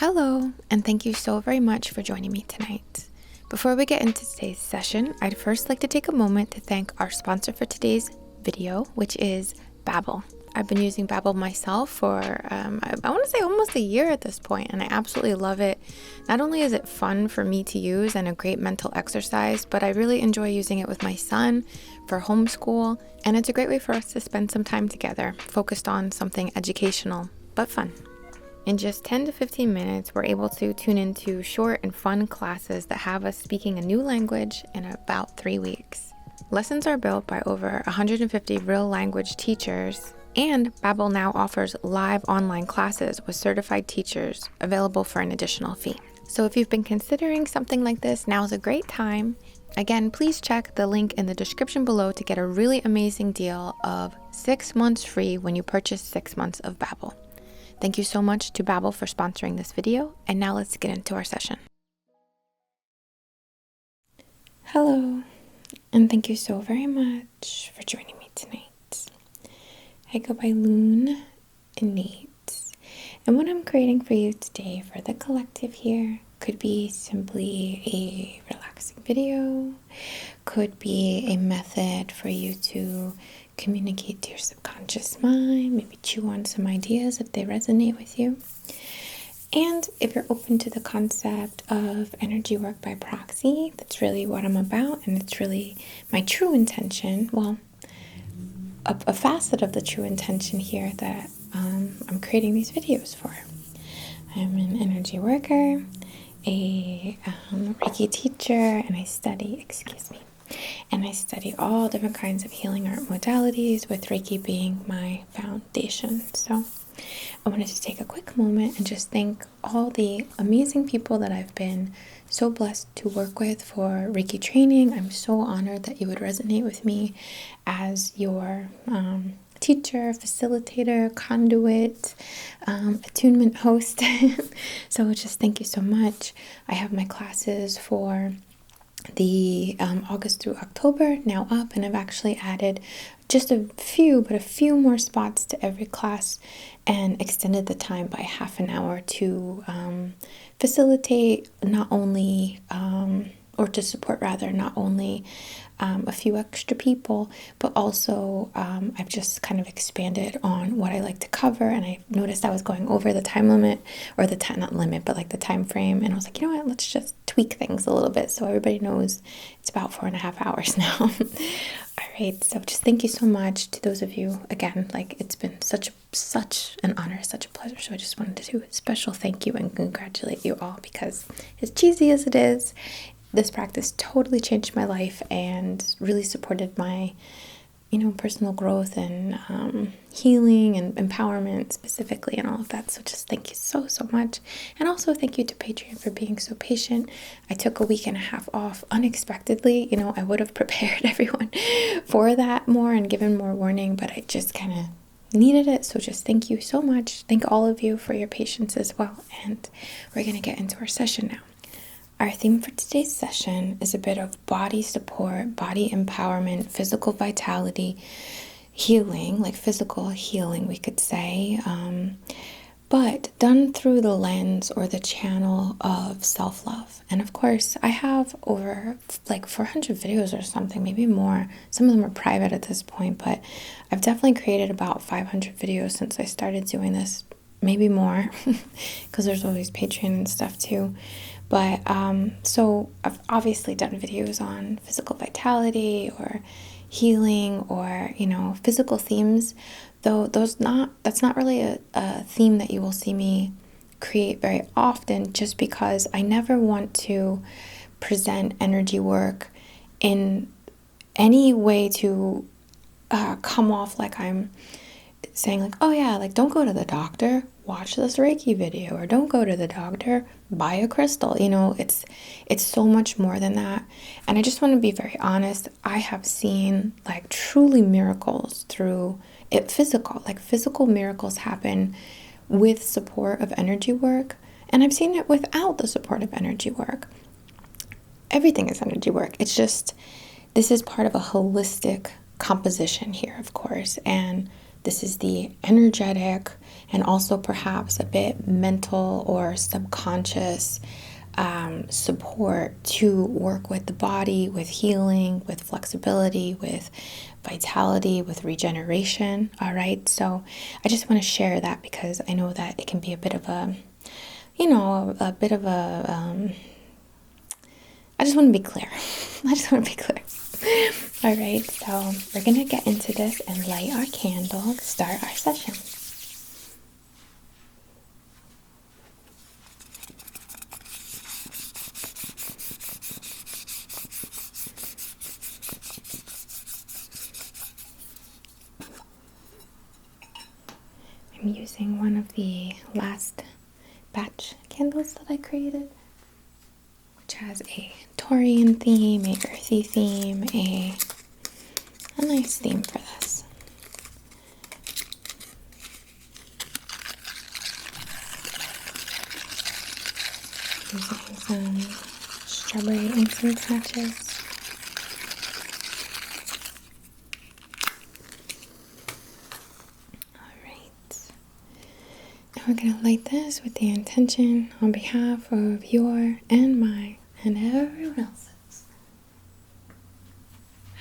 Hello, and thank you so very much for joining me tonight. Before we get into today's session, I'd first like to take a moment to thank our sponsor for today's video, which is Babbel. I've been using Babbel myself for, I want to say almost a year at this point, and I absolutely love it. Not only is it fun for me to use and a great mental exercise, but I really enjoy using it with my son for homeschool, and it's a great way for us to spend some time together, focused on something educational, but fun. In just 10 to 15 minutes, we're able to tune into short and fun classes that have us speaking a new language in about 3 weeks. Lessons are built by over 150 real language teachers, and Babbel now offers live online classes with certified teachers available for an additional fee. So if you've been considering something like this, now's a great time. Again, please check the link in the description below to get a really amazing deal of 6 months free when you purchase 6 months of Babbel. Thank you so much to Babbel for sponsoring this video, and now let's get into our session. Hello, and thank you so very much for joining me tonight. I go by Lune INNATE, and what I'm creating for you today for the collective here could be simply a relaxing video, could be a method for you to communicate to your subconscious mind, maybe chew on some ideas if they resonate with you. And if you're open to the concept of energy work by proxy, that's really what I'm about, and it's really my true intention. Well, a facet of the true intention here that I'm creating these videos for. I'm an energy worker, a Reiki teacher, and I study all different kinds of healing art modalities, with Reiki being my foundation. So I wanted to take a quick moment and just thank all the amazing people that I've been so blessed to work with for Reiki training. I'm so honored that you would resonate with me as your teacher, facilitator, conduit, attunement host. So just thank you so much. I have my classes for the August through October now up, and I've actually added just a few more spots to every class and extended the time by half an hour to facilitate not only or to support rather not only a few extra people, but also I've just kind of expanded on what I like to cover, and I noticed I was going over the time limit, or the time, not limit, but like the time frame, and I was like, you know what, let's just tweak things a little bit so everybody knows it's about 4.5 hours now. All right, so just thank you so much to those of you. Again, like, it's been such an honor, such a pleasure. So I just wanted to do a special thank you and congratulate you all, because as cheesy as it is, this practice totally changed my life and really supported my, personal growth and healing and empowerment specifically and all of that. So just thank you so much. And also thank you to Patreon for being so patient. I took a week and a half off unexpectedly. I would have prepared everyone for that more and given more warning, but I just kind of needed it. So just thank you so much. Thank all of you for your patience as well. And we're going to get into our session now. Our theme for today's session is a bit of body support, body empowerment, physical vitality, healing, like physical healing, we could say, but done through the lens or the channel of self-love. And of course, I have over like 400 videos or something, maybe more. Some of them are private at this point, but I've definitely created about 500 videos since I started doing this, maybe more, because there's always Patreon and stuff too. But so I've obviously done videos on physical vitality or healing or, physical themes, though that's not really a theme that you will see me create very often, just because I never want to present energy work in any way to come off like I'm saying like, oh yeah, like, don't go to the doctor, watch this Reiki video, or don't go to the doctor, buy a crystal. It's so much more than that. And I just want to be very honest. I have seen like truly miracles through it, physical miracles happen with support of energy work. And I've seen it without the support of energy work. Everything is energy work. It's just, this is part of a holistic composition here, of course. And This is the energetic and also perhaps a bit mental or subconscious support to work with the body, with healing, with flexibility, with vitality, with regeneration. All right. So I just want to share that because I know that it can be a bit of a, I just want to be clear. I just want to be clear. All right. So we're going to get into this and light our candle, start our session. I'm using one of the last batch candles that I created, which has a Taurian theme, a earthy theme, a nice theme for this. Using some strawberry incense matches. We're going to light this with the intention on behalf of your and my and everyone else's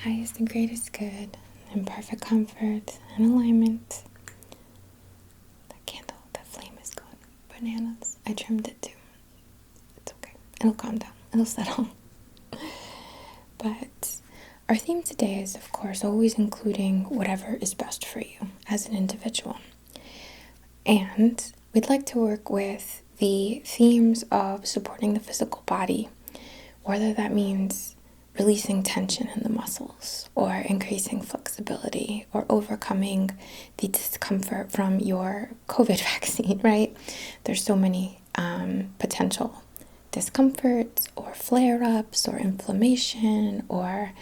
highest and greatest good and perfect comfort and alignment. That candle, that flame is going bananas. I trimmed it too. It's okay. It'll calm down. It'll settle. But our theme today is, of course, always including whatever is best for you as an individual. And we'd like to work with the themes of supporting the physical body, whether that means releasing tension in the muscles or increasing flexibility or overcoming the discomfort from your COVID vaccine, right? There's so many potential discomforts or flare-ups or inflammation or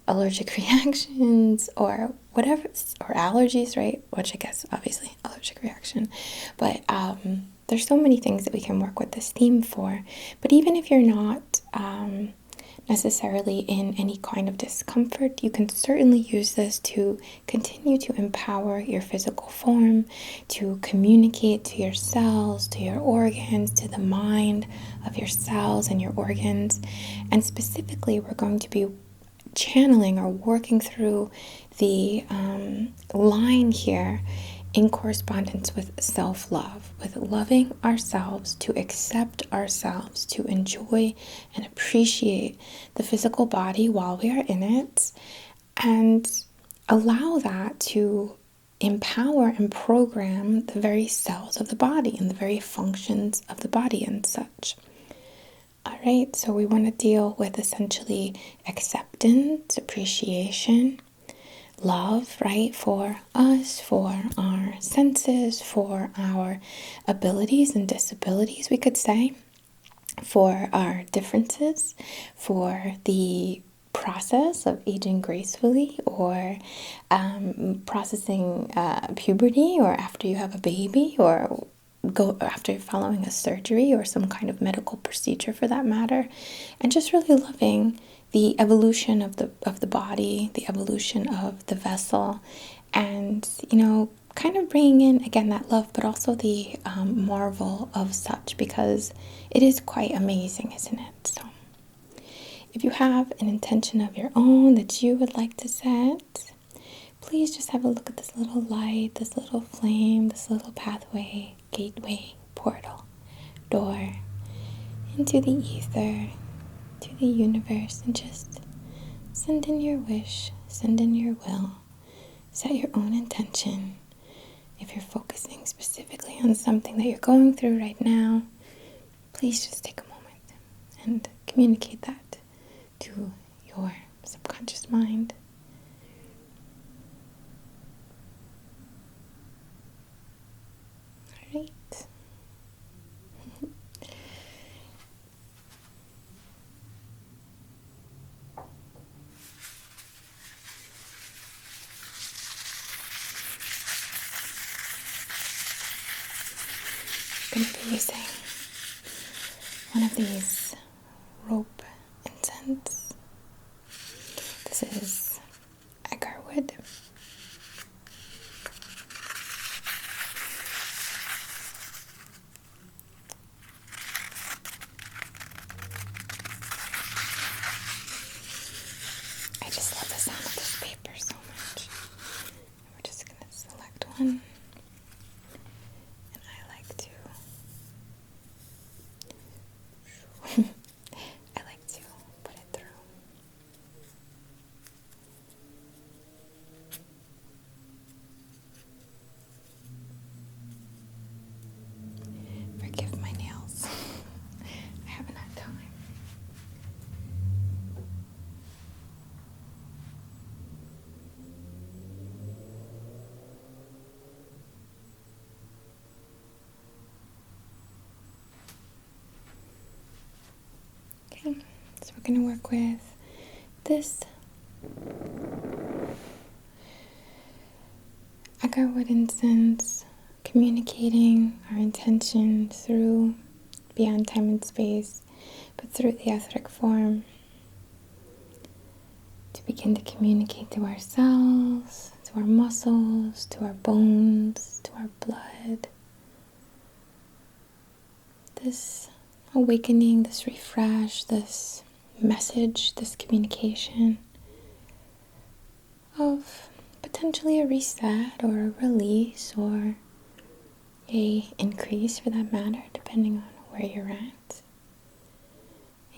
allergic reactions or whatever, or allergies, right? Which I guess obviously allergic reaction, but there's so many things that we can work with this theme for. But even if you're not necessarily in any kind of discomfort, you can certainly use this to continue to empower your physical form, to communicate to your cells, to your organs, to the mind of your cells and your organs. And specifically, we're going to be channeling or working through the line here in correspondence with self-love, with loving ourselves, to accept ourselves, to enjoy and appreciate the physical body while we are in it, and allow that to empower and program the very cells of the body and the very functions of the body and such. All right, so we want to deal with essentially acceptance, appreciation, love, right, for us, for our senses, for our abilities and disabilities, we could say, for our differences, for the process of aging gracefully or processing puberty or after you have a baby or go after following a surgery or some kind of medical procedure for that matter, and just really loving the evolution of the body, the evolution of the vessel, and kind of bringing in again that love, but also the marvel of such, because it is quite amazing, isn't it? So if you have an intention of your own that you would like to set, please just have a look at this little light, this little flame, this little pathway, gateway, portal, door into the ether, to the universe, and just send in your wish, send in your will, set your own intention. If you're focusing specifically on something that you're going through right now, please just take a moment and communicate that to your subconscious mind. All right. I'm going to be using one of these rope incense. This is Agarwood. just love the sound of this paper so much. We're just going to select one. And I like to I like to put it through. Forgive my nails. I haven't had time. Okay, so we're going to work with this Agarwood incense, communicating our intention through beyond time and space, but through the etheric form, to begin to communicate to ourselves, to our muscles, to our bones, to our blood. This awakening, this refresh, this message, this communication of potentially a reset or a release or a increase for that matter, depending on where you're at.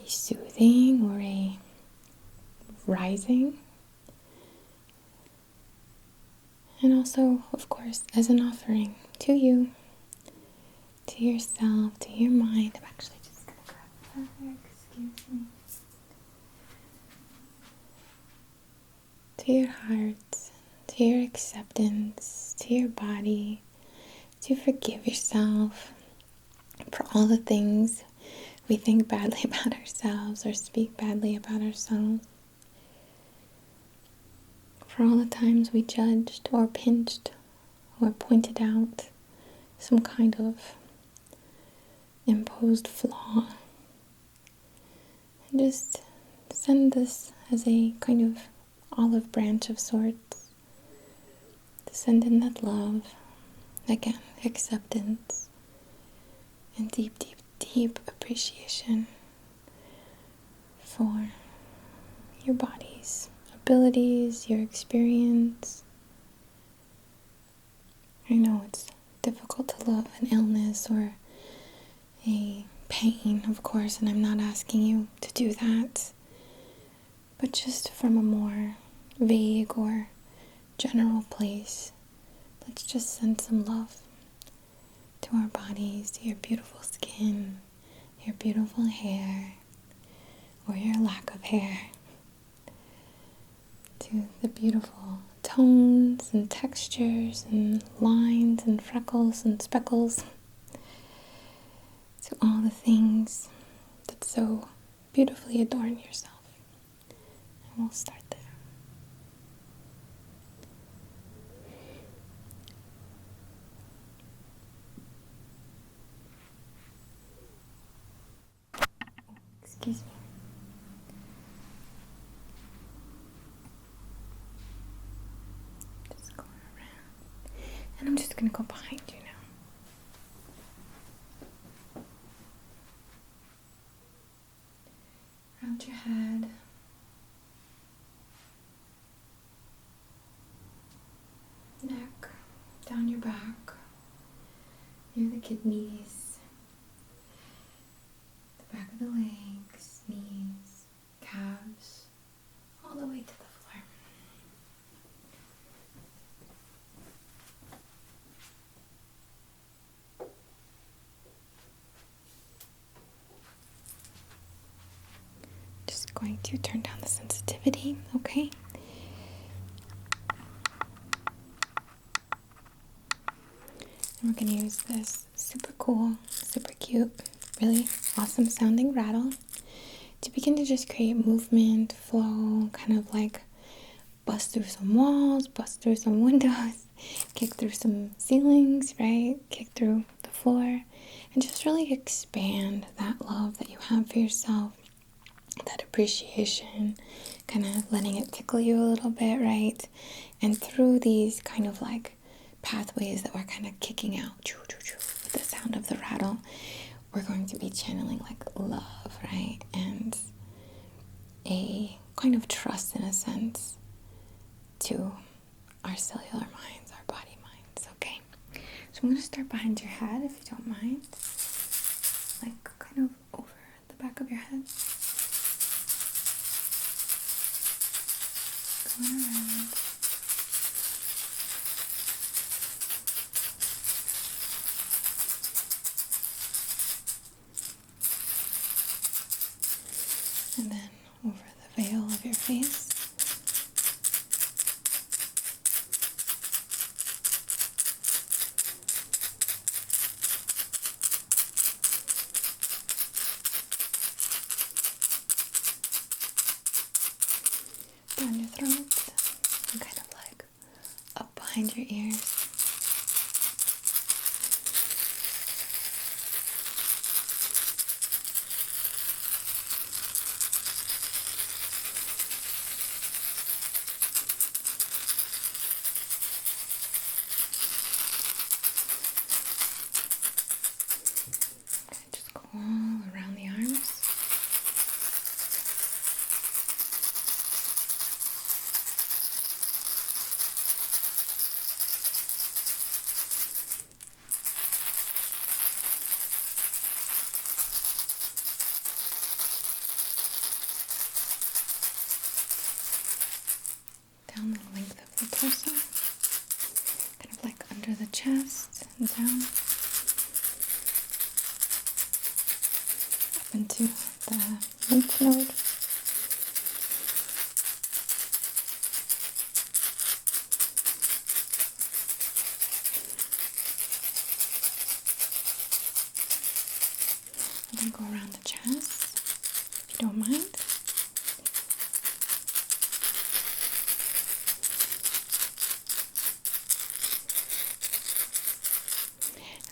A soothing or a rising. And also, of course, as an offering to you, to yourself, to your mind. I'm actually just going to grab that, excuse me. To your heart, to your acceptance, to your body, to forgive yourself for all the things we think badly about ourselves or speak badly about ourselves. For all the times we judged or pinched or pointed out some kind of imposed flaw. And just send this as a kind of olive branch of sorts to send in that love, again, acceptance, and deep, deep, deep appreciation for your body's abilities, your experience. I know it's difficult to love an illness or a pain, of course, and I'm not asking you to do that, but just from a more vague or general place, let's just send some love to our bodies, to your beautiful skin, your beautiful hair, or your lack of hair, to the beautiful tones and textures and lines and freckles and speckles, to all the things that so beautifully adorn yourself. And we'll start there. Excuse me. Just going around. And I'm just going to go behind you now. Around your head. Neck. Down your back. Near the kidneys. The back of the legs, knees, calves, all the way to the floor. Just going to turn down the sensitivity, okay? And we're going to use this super cool, super cute, really awesome sounding rattle to begin to just create movement, flow, kind of like bust through some walls, bust through some windows, kick through some ceilings, right? Kick through the floor, and just really expand that love that you have for yourself, that appreciation, kind of letting it tickle you a little bit, right? And through these kind of like pathways that we're kind of kicking out with the sound of the rattle, we're going to be channeling like love, right? And a kind of trust, in a sense, to our cellular minds, our body minds. Okay, so I'm going to start behind your head, if you don't mind, like kind of over the back of your head, going around. And then over the veil of your face. Down your throat, and kind of like up behind your ears. Okay, just go all around the arms. Down the length of the torso, kind of like under the chest and down, up into the lymph node. And then go around the chest, if you don't mind.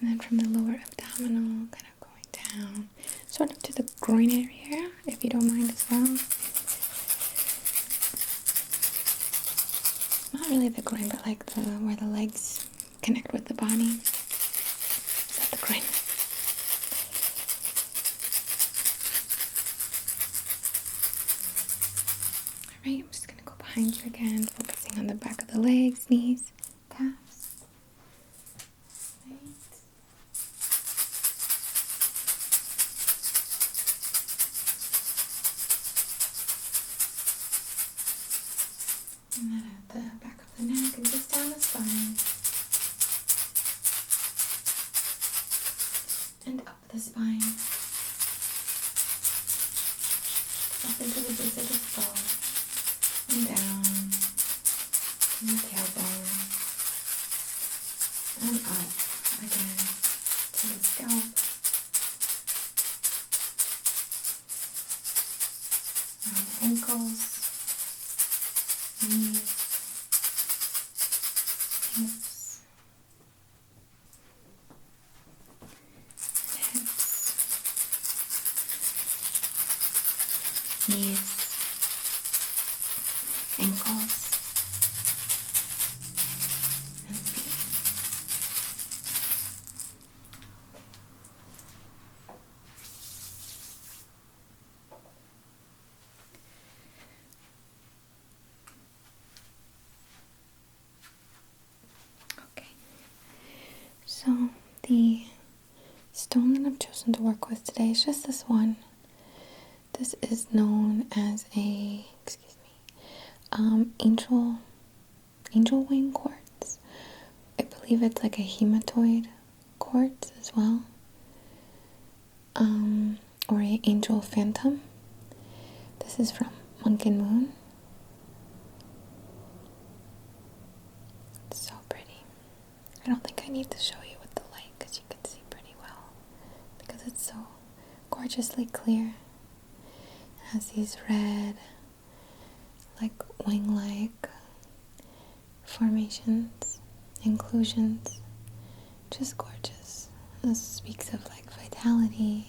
And then from the lower abdominal, kind of going down, sort of to the groin area, if you don't mind as well. Not really the groin, but like where the legs connect with the body. Is that the groin? Alright, I'm just going to go behind you again, focusing on the back of the legs, knees, calves. And then at the back of the neck and just down the spine. And up the spine. Up into the base of the skull. And down. And the tailbone. And up again to the scalp. Around the ankles. Knees, hips, and hips, knees, ankles, and feet. So the stone that I've chosen to work with today is just this one. This is known as a, angel wing quartz. I believe it's like a hematoid quartz as well, or a angel phantom. This is from Monk and Moon. It's so pretty. I don't think I need to show you with the light because you can see pretty well because it's so gorgeously clear. It has these red, like wing-like formations, inclusions, just gorgeous. This speaks of like vitality,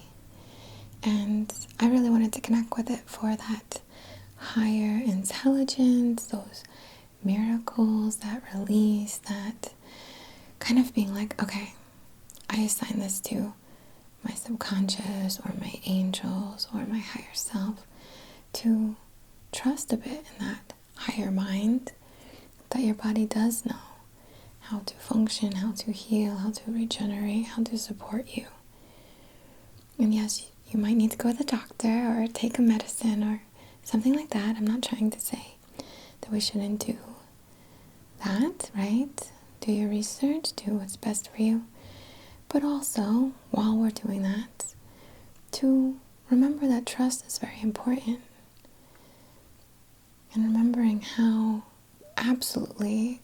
and I really wanted to connect with it for that higher intelligence, those miracles, that release, that kind of being like, okay, I assign this to my subconscious or my angels or my higher self to trust a bit in that higher mind that your body does know how to function, how to heal, how to regenerate, how to support you. And yes, you might need to go to the doctor or take a medicine or something like that. I'm not trying to say that we shouldn't do that, right? Do your research, do what's best for you. But also, while we're doing that, to remember that trust is very important. And remembering how absolutely,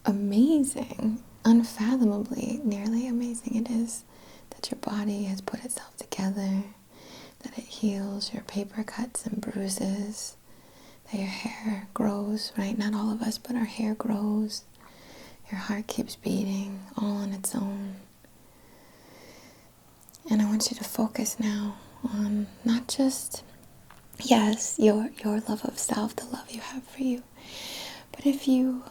amazing, unfathomably, nearly amazing it is that your body has put itself together, that it heals your paper cuts and bruises, that your hair grows, right? Not all of us, but our hair grows. Your heart keeps beating all on its own. And I want you to focus now on not just, yes, your love of self, the love you have for you, but if you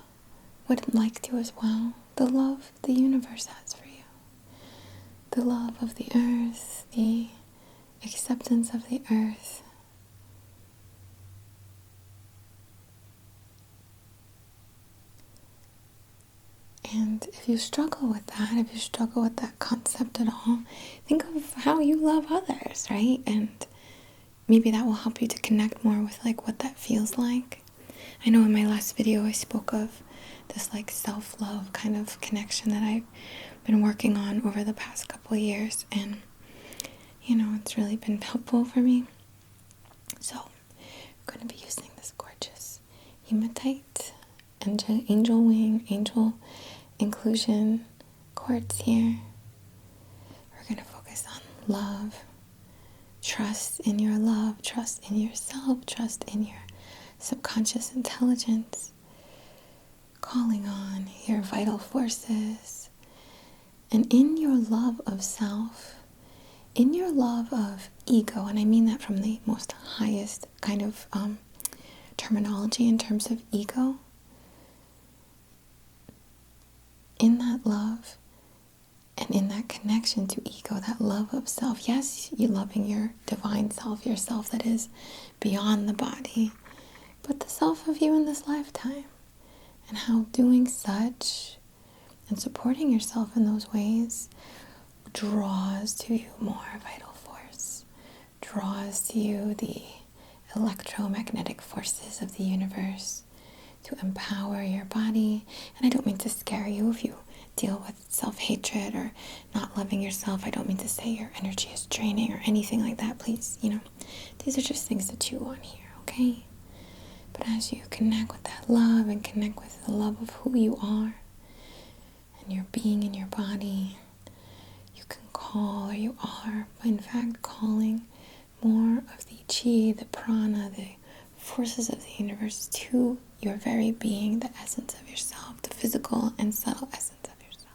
would like to as well, the love the universe has for you. The love of the earth, the acceptance of the earth. And if you struggle with that, if you struggle with that concept at all, think of how you love others, right? And maybe that will help you to connect more with what that feels like. I know in my last video I spoke of this self-love kind of connection that I've been working on over the past couple years, and it's really been helpful for me. So I'm going to be using this gorgeous hematite and angel wing, angel inclusion quartz here. We're going to focus on love, trust in your love, trust in yourself, trust in your subconscious intelligence, calling on your vital forces. And in your love of self, in your love of ego, and I mean that from the most highest kind of terminology in terms of ego, in that love and in that connection to ego, that love of self, yes, you're loving your divine self, your self that is beyond the body, but the self of you in this lifetime, and how doing such and supporting yourself in those ways draws to you more vital force, draws to you the electromagnetic forces of the universe to empower your body. And I don't mean to scare you if you deal with self-hatred or not loving yourself. I don't mean to say your energy is draining or anything like that. Please, these are just things to chew on here, okay? But as you connect with that love and connect with the love of who you are and your being in your body, you can call, or you are, in fact, calling more of the chi, the prana, the forces of the universe to your very being, the essence of yourself, the physical and subtle essence of yourself.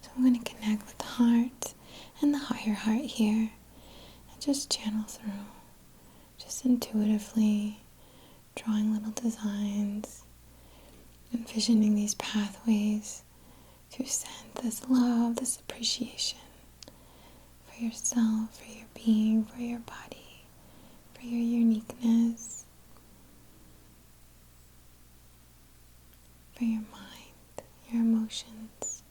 So I'm going to connect with the heart and the higher heart here and just channel through, just intuitively drawing little designs, envisioning these pathways to send this love, this appreciation for yourself, for your being, for your body, for your uniqueness, for your mind, your emotions,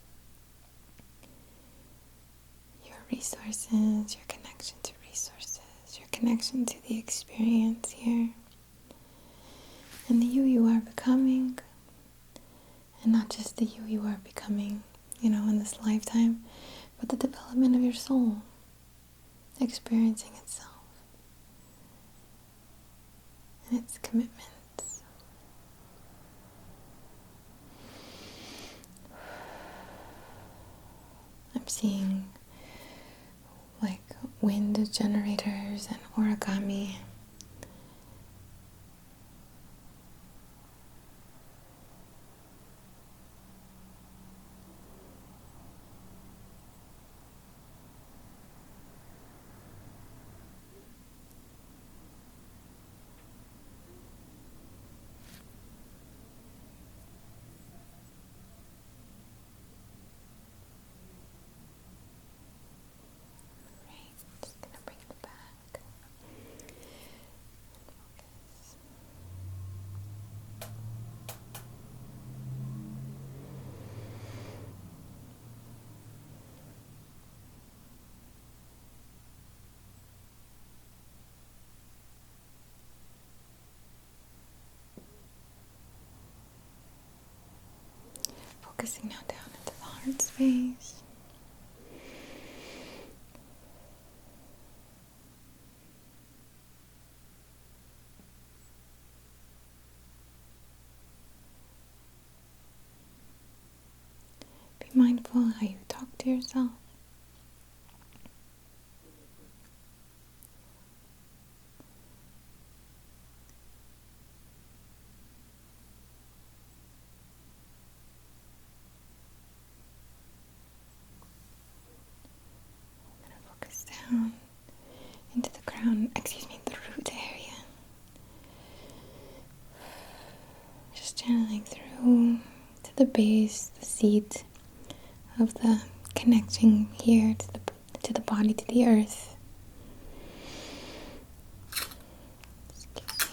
your resources, your connection to resources, your connection to the experience here, and the you are becoming, and not just the you are becoming, in this lifetime, but the development of your soul, experiencing itself and its commitments. I'm seeing wind generators and origami. Just gonna bring it back. Focusing now down into the heart space. Be mindful how you talk to yourself. Focus down into the crown, the root area. Just channeling through to the base, the seat of the connecting here to the body, to the earth. Excuse me.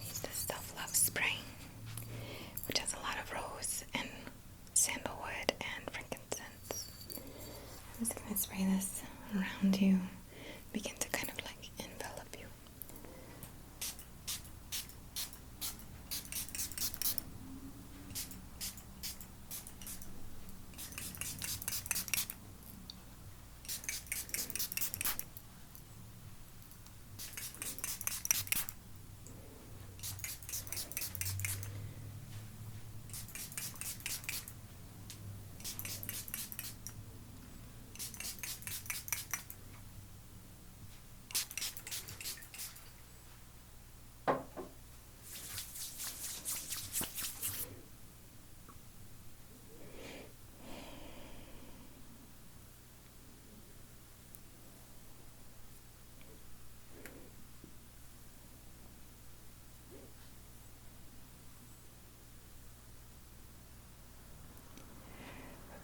Use the self-love spray, which has a lot of rose and sandalwood and frankincense. I'm just going to spray this around you, begin to kind of like envelop you.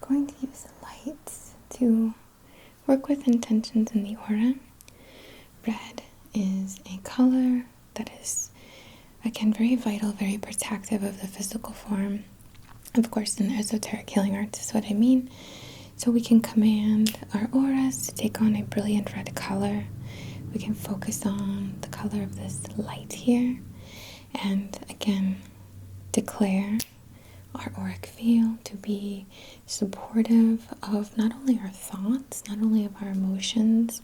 Going to use the lights to work with intentions in the aura. Red is a color that is, again, very vital, very protective of the physical form. Of course, in esoteric healing arts is what I mean. So we can command our auras to take on a brilliant red color. We can focus on the color of this light here. And again, declare our auric field to be supportive of not only our thoughts, not only of our emotions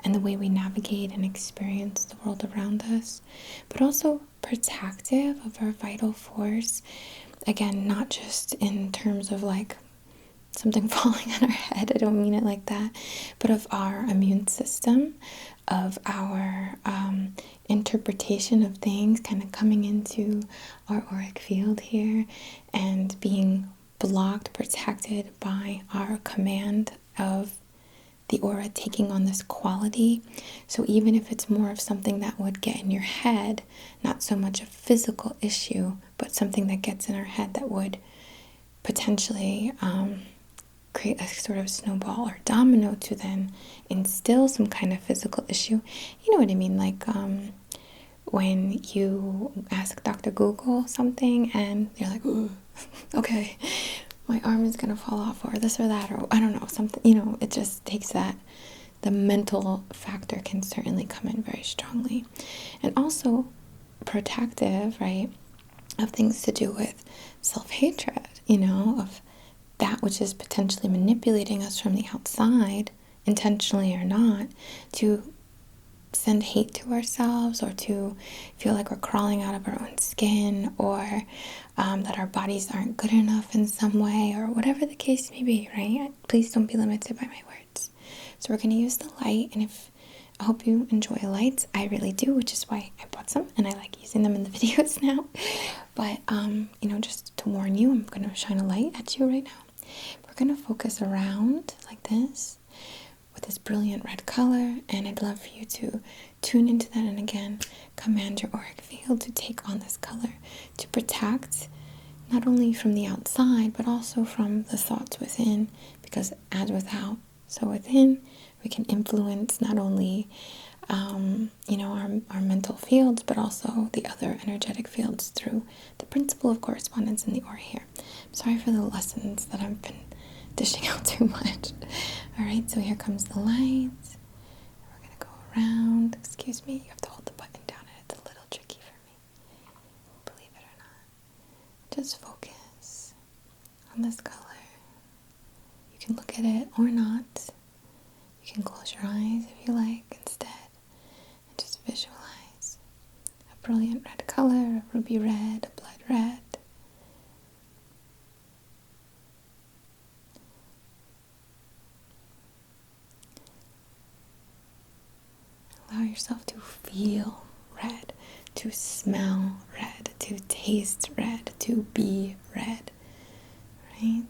and the way we navigate and experience the world around us, but also protective of our vital force. Again, not just in terms of like something falling on our head, I don't mean it like that, but of our immune system, of our interpretation of things kind of coming into our auric field here and being blocked, protected by our command of the aura taking on this quality. So even if it's more of something that would get in your head, not so much a physical issue, but something that gets in our head that would potentially create a sort of snowball or domino to then instill some kind of physical issue. You know what I mean? Like when you ask Dr. Google something and you're like, ooh, okay, my arm is gonna fall off, or this or that, or I don't know, something, you know, it just takes that. The mental factor can certainly come in very strongly. And also protective, right, of things to do with self-hatred, you know, of that which is potentially manipulating us from the outside, intentionally or not, to send hate to ourselves or to feel like we're crawling out of our own skin, or that our bodies aren't good enough in some way, or whatever the case may be, right? Please don't be limited by my words. So we're going to use the light, and I hope you enjoy lights. I really do, which is why I bought some and I like using them in the videos now. But you know, just to warn you, I'm going to shine a light at you right now. We're going to focus around like this. with this brilliant red color, and I'd love for you to tune into that, and again, command your auric field to take on this color to protect not only from the outside, but also from the thoughts within, because as without, so within, we can influence not only our mental fields, but also the other energetic fields through the principle of correspondence in the aura here. I'm sorry for the lessons that I've been dishing out too much. Alright, so here comes the light. We're going to go around. Excuse me, you have to hold the button down, and it's a little tricky for me, believe it or not. Just focus on this color. You can look at it or not. You can close your eyes if you like instead, and just visualize a brilliant red color, a ruby red, a blood red. Allow yourself to feel red, to smell red, to taste red, to be red, right?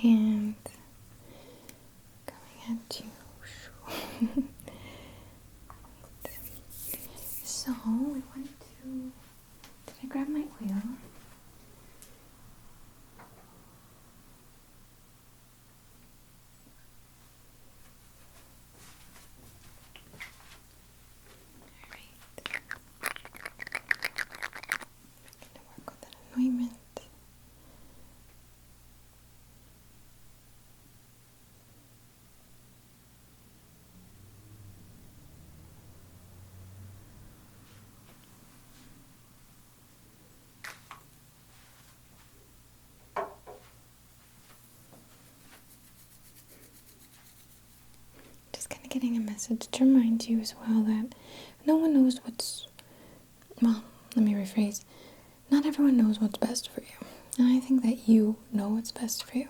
Hand coming at you. So we want to, did I grab my oil? Alright. I'm going to work with that anointment. Getting a message to remind you as well that no one knows well, let me rephrase, not everyone knows what's best for you, and I think that you know what's best for you.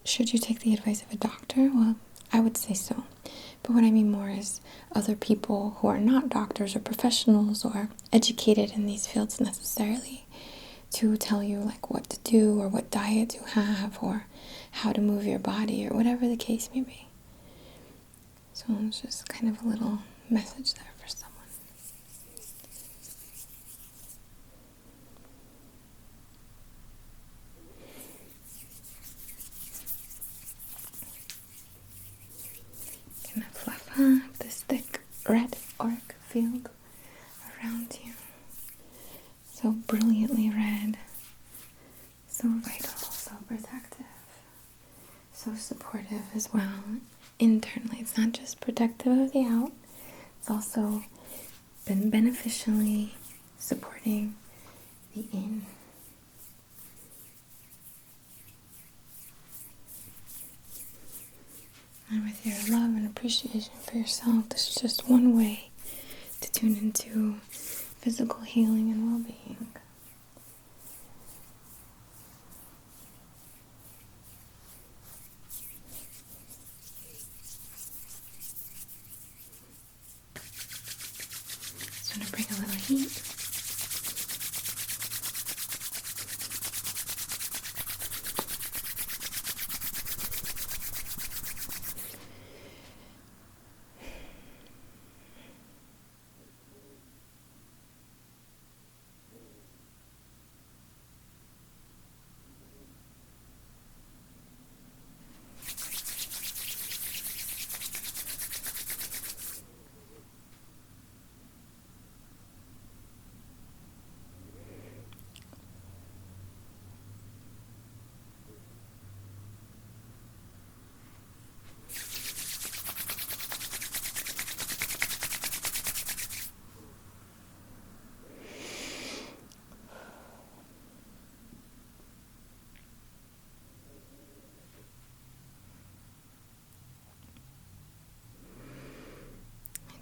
Should you take the advice of a doctor? Well, I would say so, but what I mean more is other people who are not doctors or professionals or educated in these fields necessarily to tell you like what to do or what diet to have or how to move your body or whatever the case may be. So it's just kind of a little message there for someone. Gonna fluff up this thick red auric field around you. So brilliantly red, so vital, so protective, so supportive as well. Internally, it's not just protective of the out, it's also been beneficially supporting the in. And with your love and appreciation for yourself, this is just one way to tune into physical healing and well-being. Just want to bring a little heat.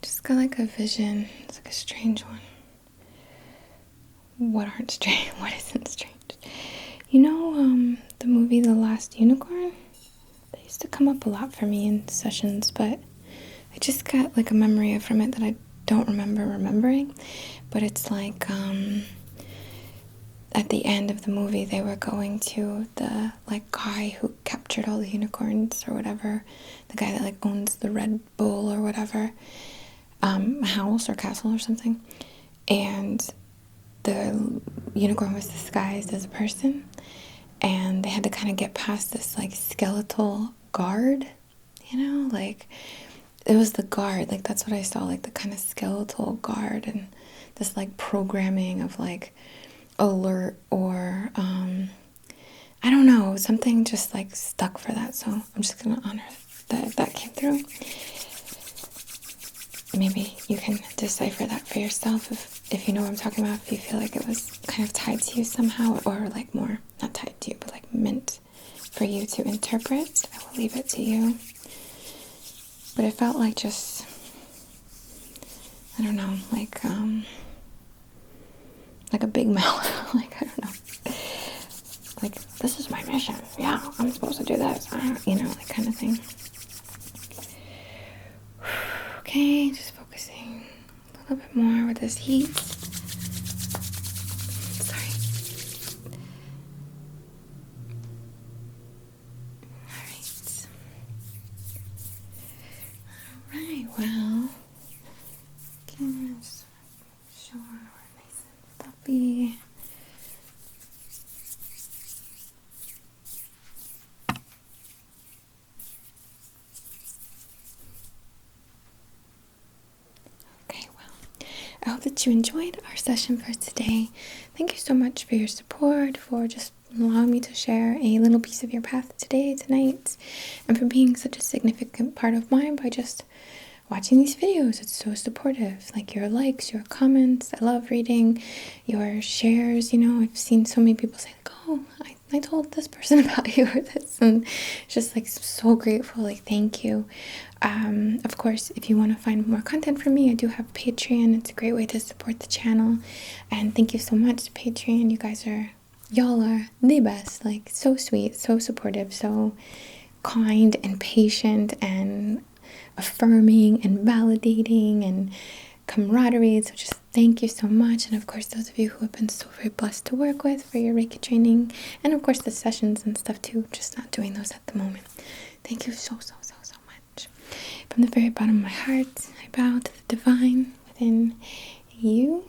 just got like a vision. It's like a strange one. What aren't strange? What isn't strange? You know, the movie The Last Unicorn? That used to come up a lot for me in sessions, but I just got like a memory from it that I don't remember remembering. But it's like, at the end of the movie, they were going to the like guy who captured all the unicorns or whatever, the guy that like owns the Red Bull or whatever, house or castle or something, and the unicorn was disguised as a person, and they had to kind of get past this like skeletal guard, you know, like it was the guard, like that's what I saw, like the kind of skeletal guard, and this like programming of like alert or I don't know, something just like stuck for that, so I'm just gonna honor that if that came through. Maybe you can decipher that for yourself if you know what I'm talking about, if you feel like it was kind of tied to you somehow, or like more, not tied to you, but like meant for you to interpret. I will leave it to you. But it felt like just, I don't know, like a big mouth, like, I don't know, like, this is my mission, yeah, I'm supposed to do this, you know, like kind of thing. Okay, just focusing a little bit more with this heat. Sorry. Alright, well, again, just sure we're nice and fluffy. I hope that you enjoyed our session for today. Thank you so much for your support, for just allowing me to share a little piece of your path tonight, and for being such a significant part of mine by just watching these videos. It's so supportive. Like your likes, your comments. I love reading your shares. You know, I've seen so many people say, like, oh, I told this person about you or this, and it's just like so grateful. Like, thank you. Of course, if you want to find more content from me, I do have Patreon. It's a great way to support the channel. And thank you so much, Patreon. Y'all are the best. Like, so sweet, so supportive, so kind and patient and affirming and validating and camaraderie. So just thank you so much. And of course, those of you who have been so very blessed to work with for your Reiki training, and of course the sessions and stuff too, just not doing those at the moment. Thank you so much. From the very bottom of my heart, I bow to the divine within you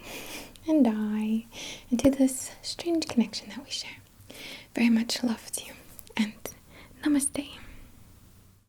and I, and to this strange connection that we share. Very much love to you, and namaste.